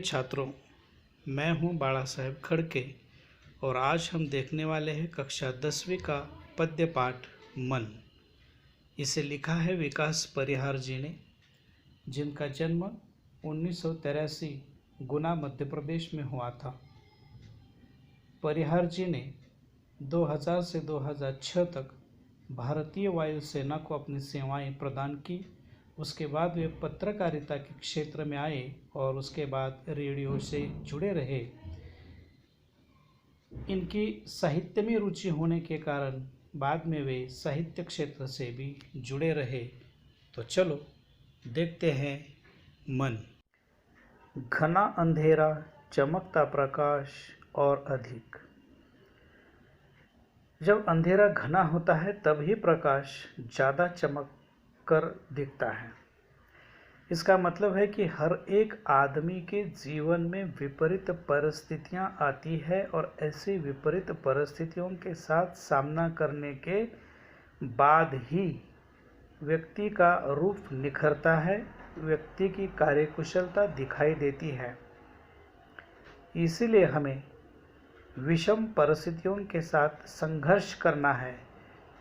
छात्रों, मैं हूं बाला साहेब खड़के और आज हम देखने वाले हैं कक्षा 10वीं का पद्य पाठ मन। इसे लिखा है विकास परिहार जी ने, जिनका जन्म 1983 गुना मध्य प्रदेश में हुआ था। परिहार जी ने 2000 से 2006 तक भारतीय वायुसेना को अपनी सेवाएं प्रदान की। उसके बाद वे पत्रकारिता के क्षेत्र में आए और उसके बाद रेडियो से जुड़े रहे। इनकी साहित्य में रुचि होने के कारण बाद में वे साहित्य क्षेत्र से भी जुड़े रहे। तो चलो देखते हैं मन। घना अंधेरा, चमकता प्रकाश और अधिक। जब अंधेरा घना होता है तभी प्रकाश ज़्यादा चमक कर दिखता है। इसका मतलब है कि हर एक आदमी के जीवन में विपरीत परिस्थितियां आती है और ऐसी विपरीत परिस्थितियों के साथ सामना करने के बाद ही व्यक्ति का रूप निखरता है, व्यक्ति की कार्यकुशलता दिखाई देती है। इसीलिए हमें विषम परिस्थितियों के साथ संघर्ष करना है।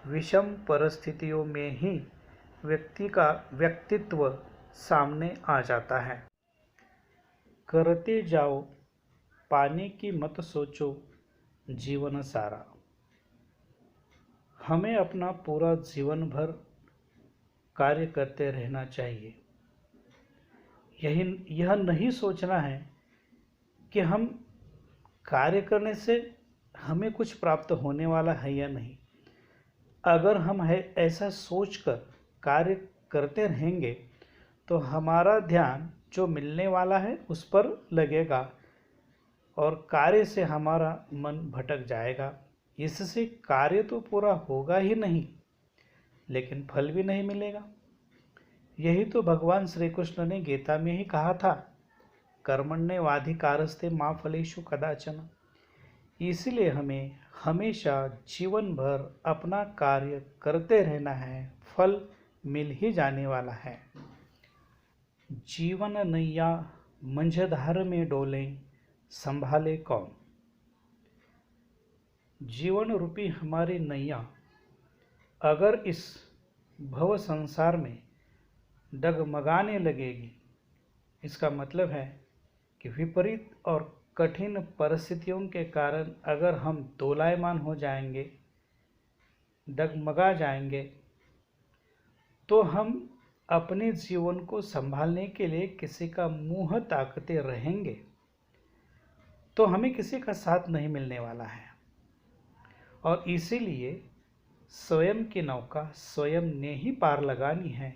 विषम परिस्थितियों में ही व्यक्ति का व्यक्तित्व सामने आ जाता है। करते जाओ, पाने की मत सोचो, जीवन सारा। हमें अपना पूरा जीवन भर कार्य करते रहना चाहिए। यह नहीं सोचना है कि हम कार्य करने से हमें कुछ प्राप्त होने वाला है या नहीं। अगर हम ऐसा सोचकर कार्य करते रहेंगे तो हमारा ध्यान जो मिलने वाला है उस पर लगेगा और कार्य से हमारा मन भटक जाएगा। इससे कार्य तो पूरा होगा ही नहीं, लेकिन फल भी नहीं मिलेगा। यही तो भगवान श्री कृष्ण ने गीता में ही कहा था, कर्मण्येवाधिकारस्ते मा फलेषु कदाचन। इसलिए हमें हमेशा जीवन भर अपना कार्य करते रहना है, फल मिल ही जाने वाला है। जीवन नैया मंझधार में डोले, संभाले कौन। जीवन रूपी हमारी नैया अगर इस भव संसार में डगमगाने लगेगी, इसका मतलब है कि विपरीत और कठिन परिस्थितियों के कारण अगर हम दोलायमान हो जाएंगे, डगमगा जाएंगे, तो हम अपने जीवन को संभालने के लिए किसी का मुंह ताकते रहेंगे तो हमें किसी का साथ नहीं मिलने वाला है। और इसीलिए स्वयं की नौका स्वयं ने ही पार लगानी है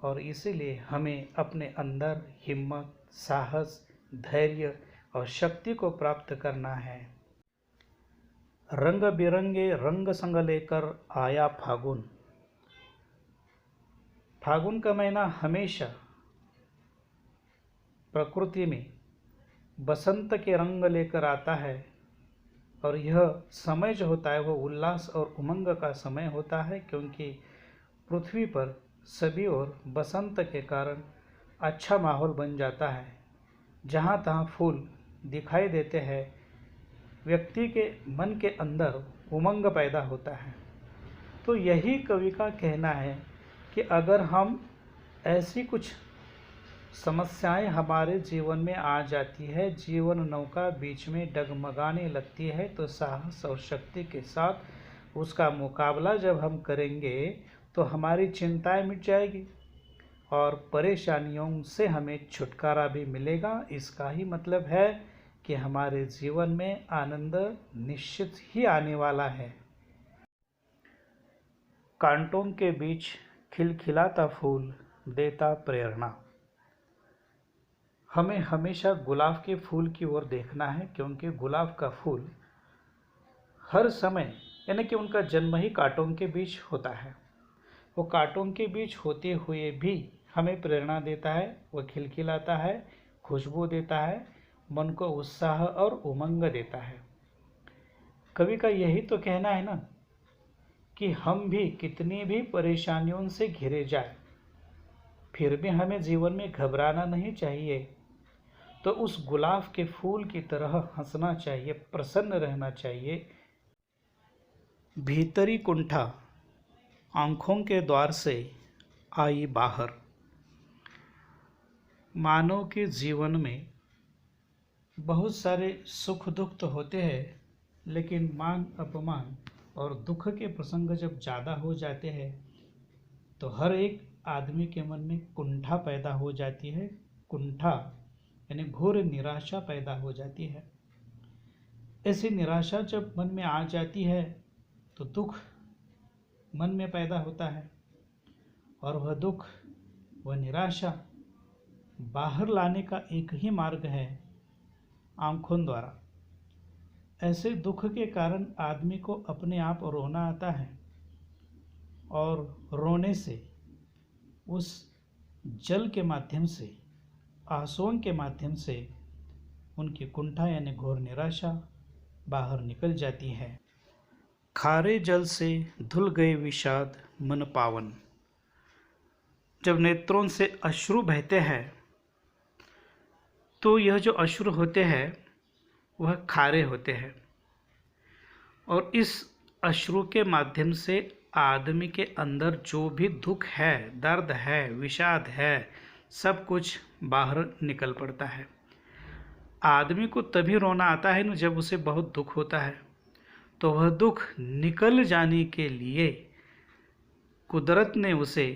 और इसीलिए हमें अपने अंदर हिम्मत, साहस, धैर्य और शक्ति को प्राप्त करना है। रंग बिरंगे रंग संग लेकर आया फागुन। फागुन का महीना हमेशा प्रकृति में बसंत के रंग लेकर आता है और यह समय जो होता है वो उल्लास और उमंग का समय होता है, क्योंकि पृथ्वी पर सभी ओर बसंत के कारण अच्छा माहौल बन जाता है। जहाँ तहाँ फूल दिखाई देते हैं, व्यक्ति के मन के अंदर उमंग पैदा होता है। तो यही कवि का कहना है कि अगर हम ऐसी कुछ समस्याएं हमारे जीवन में आ जाती है, जीवन नौका बीच में डगमगाने लगती है, तो साहस और शक्ति के साथ उसका मुकाबला जब हम करेंगे तो हमारी चिंताएं मिट जाएगी और परेशानियों से हमें छुटकारा भी मिलेगा। इसका ही मतलब है कि हमारे जीवन में आनंद निश्चित ही आने वाला है। कांटों के बीच खिलखिलाता फूल देता प्रेरणा। हमें हमेशा गुलाब के फूल की ओर देखना है, क्योंकि गुलाब का फूल हर समय यानी कि उनका जन्म ही कांटों के बीच होता है। वो कांटों के बीच होते हुए भी हमें प्रेरणा देता है, वो खिलखिलाता है, खुशबू देता है, मन को उत्साह और उमंग देता है। कवि का यही तो कहना है ना कि हम भी कितनी भी परेशानियों से घिरे जाए, फिर भी हमें जीवन में घबराना नहीं चाहिए। तो उस गुलाब के फूल की तरह हंसना चाहिए, प्रसन्न रहना चाहिए। भीतरी कुंठा आँखों के द्वार से आई बाहर। मानव के जीवन में बहुत सारे सुख दुख तो होते हैं, लेकिन मान अपमान और दुख के प्रसंग जब ज़्यादा हो जाते हैं तो हर एक आदमी के मन में कुंठा पैदा हो जाती है। कुंठा यानी घोर निराशा पैदा हो जाती है। ऐसी निराशा जब मन में आ जाती है तो दुख मन में पैदा होता है, और वह दुख, वह निराशा बाहर लाने का एक ही मार्ग है, आँखों द्वारा। ऐसे दुख के कारण आदमी को अपने आप रोना आता है, और रोने से उस जल के माध्यम से, आंसुओं के माध्यम से उनकी कुंठा यानी घोर निराशा बाहर निकल जाती है। खारे जल से धुल गए विषाद मन पावन। जब नेत्रों से अश्रु बहते हैं तो यह जो अश्रु होते हैं वह खारे होते हैं, और इस अश्रु के माध्यम से आदमी के अंदर जो भी दुख है, दर्द है, विषाद है, सब कुछ बाहर निकल पड़ता है। आदमी को तभी रोना आता है ना जब उसे बहुत दुख होता है, तो वह दुख निकल जाने के लिए कुदरत ने उसे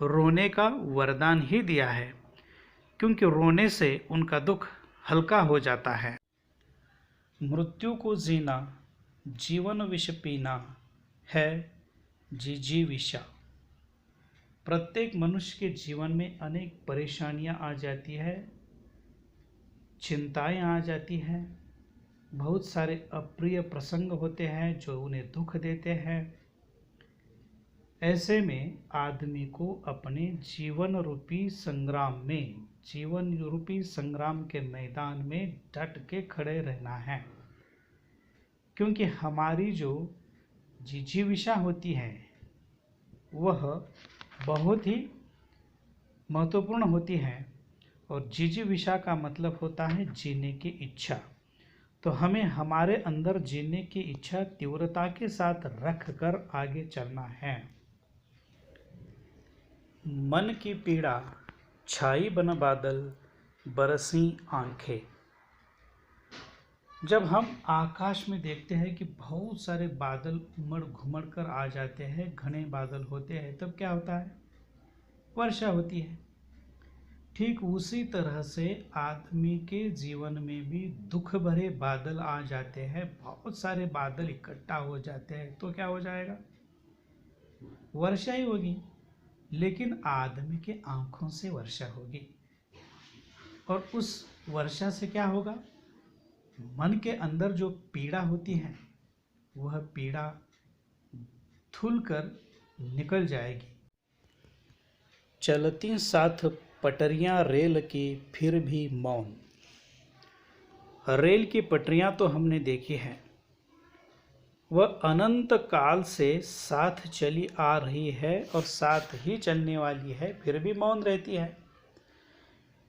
रोने का वरदान ही दिया है, क्योंकि रोने से उनका दुख हल्का हो जाता है। मृत्यु को जीना जीवन विष पीना है जिजीविषा। प्रत्येक मनुष्य के जीवन में अनेक परेशानियां आ जाती है, चिंताएं आ जाती हैं, बहुत सारे अप्रिय प्रसंग होते हैं जो उन्हें दुख देते हैं। ऐसे में आदमी को अपने जीवन रूपी संग्राम में, जीवन रूपी संग्राम के मैदान में डट के खड़े रहना है, क्योंकि हमारी जो जिजीविषा होती है वह बहुत ही महत्वपूर्ण होती है, और जिजीविषा का मतलब होता है जीने की इच्छा। तो हमें हमारे अंदर जीने की इच्छा तीव्रता के साथ रख कर आगे चलना है। मन की पीड़ा छाई बन बादल बरसी आंखें। जब हम आकाश में देखते हैं कि बहुत सारे बादल उमड़ घुमड़ कर आ जाते हैं, घने बादल होते हैं, तब क्या होता है? वर्षा होती है। ठीक उसी तरह से आदमी के जीवन में भी दुख भरे बादल आ जाते हैं, बहुत सारे बादल इकट्ठा हो जाते हैं, तो क्या हो जाएगा? वर्षा ही होगी, लेकिन आदमी के आंखों से वर्षा होगी। और उस वर्षा से क्या होगा? मन के अंदर जो पीड़ा होती है वह पीड़ा धुल कर निकल जाएगी। चलती साथ पटरियां रेल की फिर भी मौन। रेल की पटरियां तो हमने देखी है, वह अनंत काल से साथ चली आ रही है और साथ ही चलने वाली है, फिर भी मौन रहती है,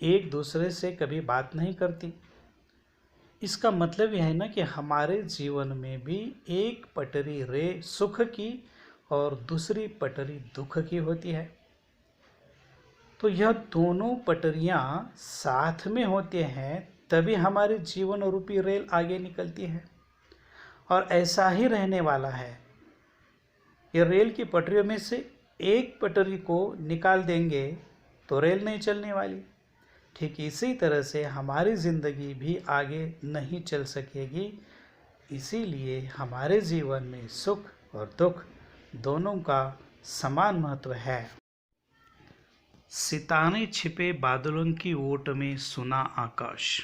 एक दूसरे से कभी बात नहीं करती। इसका मतलब यह है ना कि हमारे जीवन में भी एक पटरी रे सुख की और दूसरी पटरी दुख की होती है। तो यह दोनों पटरियां साथ में होते हैं तभी हमारे जीवन रूपी रेल आगे निकलती है, और ऐसा ही रहने वाला है। ये रेल की पटरियों में से एक पटरी को निकाल देंगे तो रेल नहीं चलने वाली। ठीक इसी तरह से हमारी ज़िंदगी भी आगे नहीं चल सकेगी। इसीलिए हमारे जीवन में सुख और दुख दोनों का समान महत्व है। सितारे छिपे बादलों की ओट में सुना आकाश।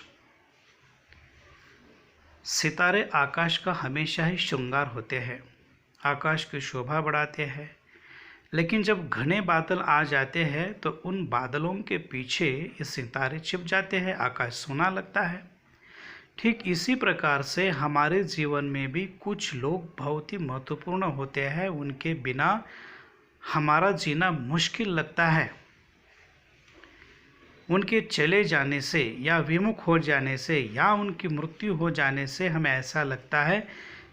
सितारे आकाश का हमेशा ही श्रृंगार होते हैं, आकाश की शोभा बढ़ाते हैं, लेकिन जब घने बादल आ जाते हैं तो उन बादलों के पीछे ये सितारे छिप जाते हैं, आकाश सोना लगता है। ठीक इसी प्रकार से हमारे जीवन में भी कुछ लोग बहुत ही महत्वपूर्ण होते हैं, उनके बिना हमारा जीना मुश्किल लगता है। उनके चले जाने से या विमुख हो जाने से या उनकी मृत्यु हो जाने से हमें ऐसा लगता है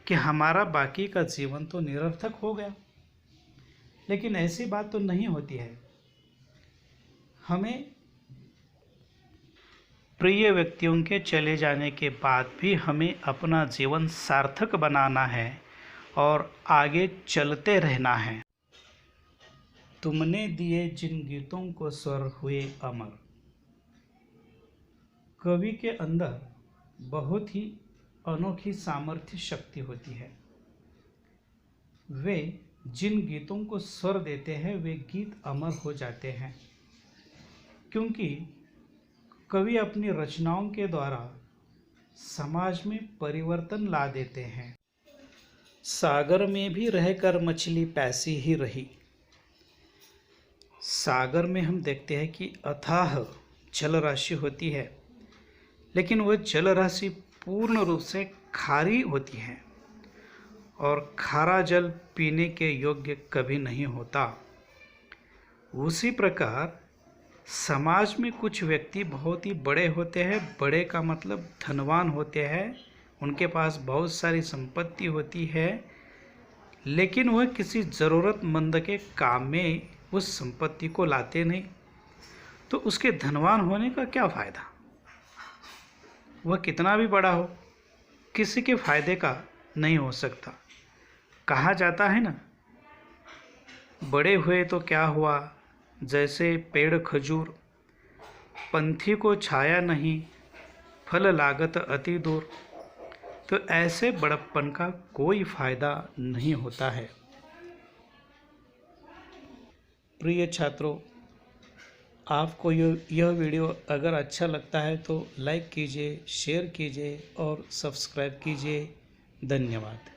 कि हमारा बाकी का जीवन तो निरर्थक हो गया। लेकिन ऐसी बात तो नहीं होती है। हमें प्रिय व्यक्तियों के चले जाने के बाद भी हमें अपना जीवन सार्थक बनाना है और आगे चलते रहना है। तुमने दिए जिन गीतों को स्वर हुए अमर। कवि के अंदर बहुत ही अनोखी सामर्थ्य शक्ति होती है। वे जिन गीतों को स्वर देते हैं वे गीत अमर हो जाते हैं, क्योंकि कवि अपनी रचनाओं के द्वारा समाज में परिवर्तन ला देते हैं। सागर में भी रहकर मछली पैसी ही रही। सागर में हम देखते हैं कि अथाह जल राशि होती है, लेकिन वह जल राशि पूर्ण रूप से खारी होती है और खारा जल पीने के योग्य कभी नहीं होता। उसी प्रकार समाज में कुछ व्यक्ति बहुत ही बड़े होते हैं। बड़े का मतलब धनवान होते हैं, उनके पास बहुत सारी संपत्ति होती है, लेकिन वह किसी ज़रूरतमंद के काम में उस संपत्ति को लाते नहीं। तो उसके धनवान होने का क्या फ़ायदा? वह कितना भी बड़ा हो, किसी के फायदे का नहीं हो सकता। कहा जाता है ना, बड़े हुए तो क्या हुआ, जैसे पेड़ खजूर, पंथी को छाया नहीं, फल लागत अति दूर। तो ऐसे बड़प्पन का कोई फायदा नहीं होता है। प्रिय छात्रों, आपको यह वीडियो अगर अच्छा लगता है तो लाइक कीजिए, शेयर कीजिए और सब्सक्राइब कीजिए। धन्यवाद।